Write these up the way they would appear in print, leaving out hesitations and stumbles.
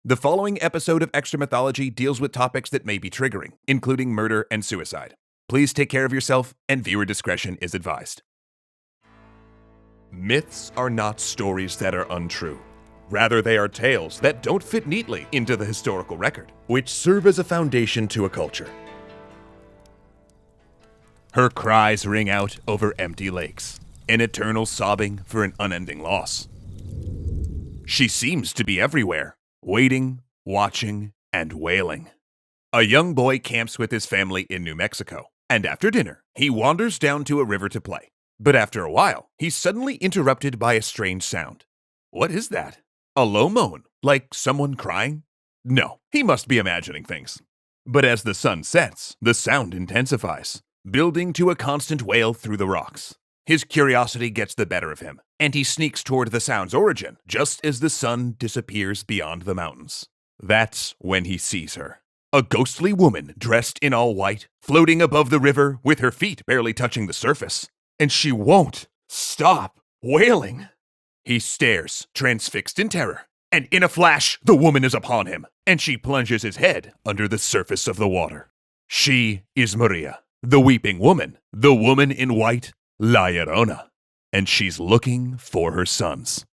The following episode of Extra Mythology deals with topics that may be triggering, including murder and suicide. Please take care of yourself, and viewer discretion is advised. Myths are not stories that are untrue. Rather, they are tales that don't fit neatly into the historical record, which serve as a foundation to a culture. Her cries ring out over empty lakes, an eternal sobbing for an unending loss. She seems to be everywhere, waiting, watching, and wailing. A young boy camps with his family in New Mexico, and after dinner, he wanders down to a river to play. But after a while, he's suddenly interrupted by a strange sound. What is that? A low moan, like someone crying? No, he must be imagining things. But as the sun sets, the sound intensifies, building to a constant wail through the rocks. His curiosity gets the better of him, and he sneaks toward the sound's origin just as the sun disappears beyond the mountains. That's when he sees her. A ghostly woman dressed in all white, floating above the river with her feet barely touching the surface. And she won't stop wailing. He stares, transfixed in terror, and in a flash, the woman is upon him, and she plunges his head under the surface of the water. She is Maria, the weeping woman, the woman in white, La Llorona, and she's looking for her sons.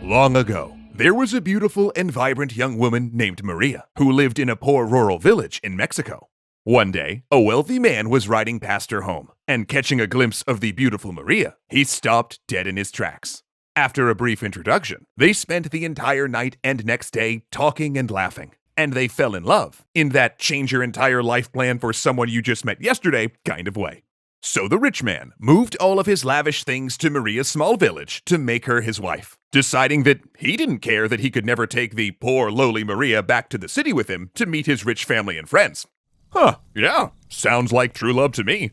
Long ago, there was a beautiful and vibrant young woman named Maria who lived in a poor rural village in Mexico. One day, a wealthy man was riding past her home, and catching a glimpse of the beautiful Maria, he stopped dead in his tracks. After a brief introduction, they spent the entire night and next day talking and laughing, and they fell in love in that change your entire life plan for someone you just met yesterday kind of way. So the rich man moved all of his lavish things to Maria's small village to make her his wife, deciding that he didn't care that he could never take the poor lowly Maria back to the city with him to meet his rich family and friends. Yeah, sounds like true love to me.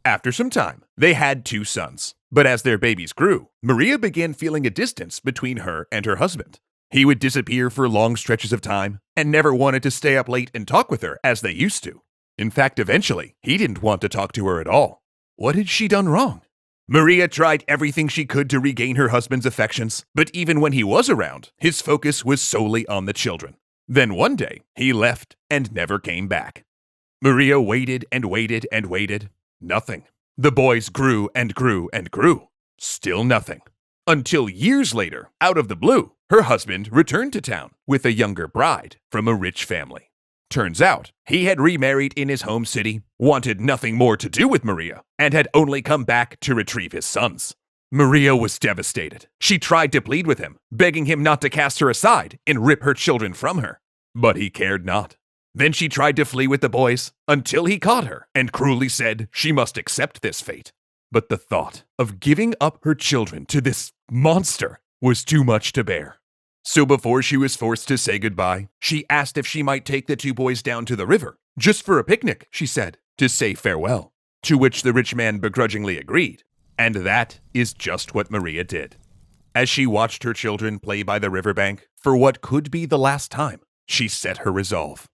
After some time, they had 2 sons. But as their babies grew, Maria began feeling a distance between her and her husband. He would disappear for long stretches of time and never wanted to stay up late and talk with her as they used to. In fact, eventually, he didn't want to talk to her at all. What had she done wrong? Maria tried everything she could to regain her husband's affections, but even when he was around, his focus was solely on the children. Then one day, he left and never came back. Maria waited and waited and waited. Nothing. The boys grew and grew and grew. Still nothing. Until years later, out of the blue, her husband returned to town with a younger bride from a rich family. Turns out, he had remarried in his home city, wanted nothing more to do with Maria, and had only come back to retrieve his sons. Maria was devastated. She tried to plead with him, begging him not to cast her aside and rip her children from her. But he cared not. Then she tried to flee with the boys until he caught her and cruelly said she must accept this fate. But the thought of giving up her children to this monster was too much to bear. So before she was forced to say goodbye, she asked if she might take the 2 boys down to the river, just for a picnic, she said, to say farewell, to which the rich man begrudgingly agreed. And that is just what Maria did. As she watched her children play by the riverbank for what could be the last time, she set her resolve.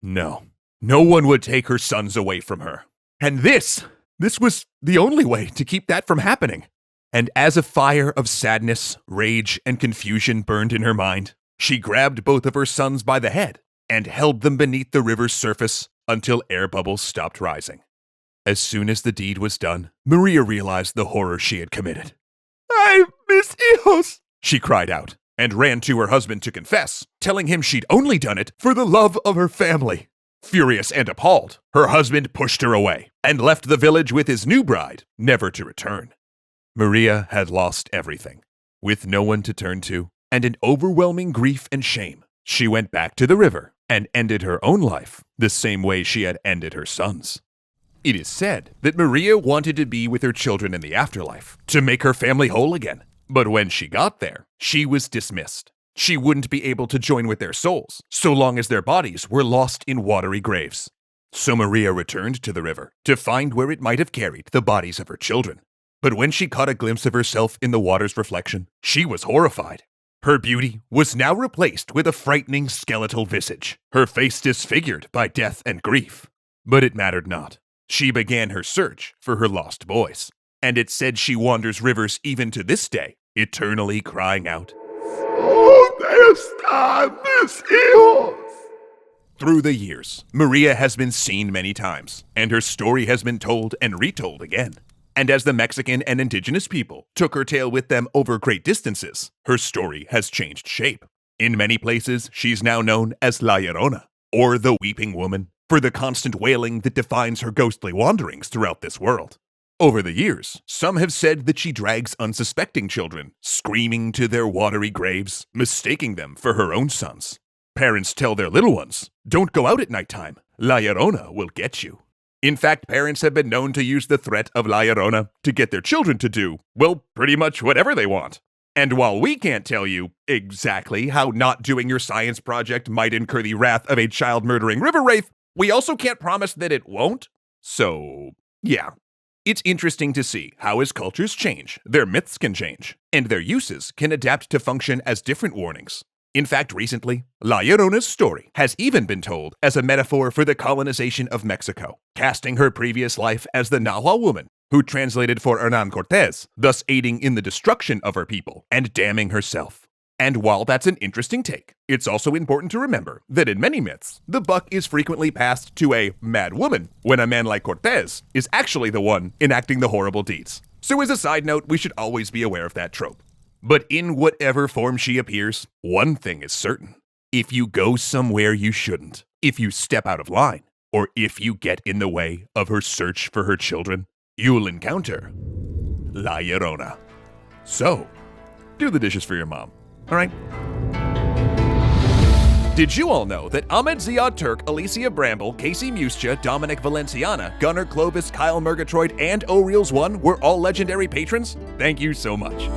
No one would take her sons away from her. And this was the only way to keep that from happening. And as a fire of sadness, rage, and confusion burned in her mind, she grabbed both of her sons by the head and held them beneath the river's surface until air bubbles stopped rising. As soon as the deed was done, Maria realized the horror she had committed. "I mis hijos," she cried out, and ran to her husband to confess, telling him she'd only done it for the love of her family. Furious and appalled, her husband pushed her away and left the village with his new bride, never to return. Maria had lost everything. With no one to turn to, and an overwhelming grief and shame, she went back to the river and ended her own life the same way she had ended her sons. It is said that Maria wanted to be with her children in the afterlife, to make her family whole again. But when she got there, she was dismissed. She wouldn't be able to join with their souls, so long as their bodies were lost in watery graves. So Maria returned to the river to find where it might have carried the bodies of her children. But when she caught a glimpse of herself in the water's reflection, she was horrified. Her beauty was now replaced with a frightening skeletal visage, her face disfigured by death and grief. But it mattered not. She began her search for her lost boys. and it's said she wanders rivers even to this day, eternally crying out, "¿Dónde están mis hijos?" Through the years, Maria has been seen many times, and her story has been told and retold again. And as the Mexican and indigenous people took her tale with them over great distances, her story has changed shape. In many places, she's now known as La Llorona, or the Weeping Woman, for the constant wailing that defines her ghostly wanderings throughout this world. Over the years, some have said that she drags unsuspecting children, screaming to their watery graves, mistaking them for her own sons. Parents tell their little ones, "Don't go out at nighttime. La Llorona will get you." In fact, parents have been known to use the threat of La Llorona to get their children to do, well, pretty much whatever they want. And while we can't tell you exactly how not doing your science project might incur the wrath of a child-murdering river wraith, we also can't promise that it won't. So, yeah. It's interesting to see how as cultures change, their myths can change, and their uses can adapt to function as different warnings. In fact, recently, La Llorona's story has even been told as a metaphor for the colonization of Mexico, casting her previous life as the Nahua woman who translated for Hernan Cortez, thus aiding in the destruction of her people and damning herself. And while that's an interesting take, it's also important to remember that in many myths, the buck is frequently passed to a mad woman when a man like Cortez is actually the one enacting the horrible deeds. So as a side note, we should always be aware of that trope. But in whatever form she appears, one thing is certain. If you go somewhere you shouldn't, if you step out of line, or if you get in the way of her search for her children, you'll encounter La Llorona. So, do the dishes for your mom, all right? Did you all know that Ahmed Ziad Turk, Alicia Bramble, Casey Muscha, Dominic Valenciana, Gunnar Clovis, Kyle Murgatroyd, and O'Reels1 were all legendary patrons? Thank you so much.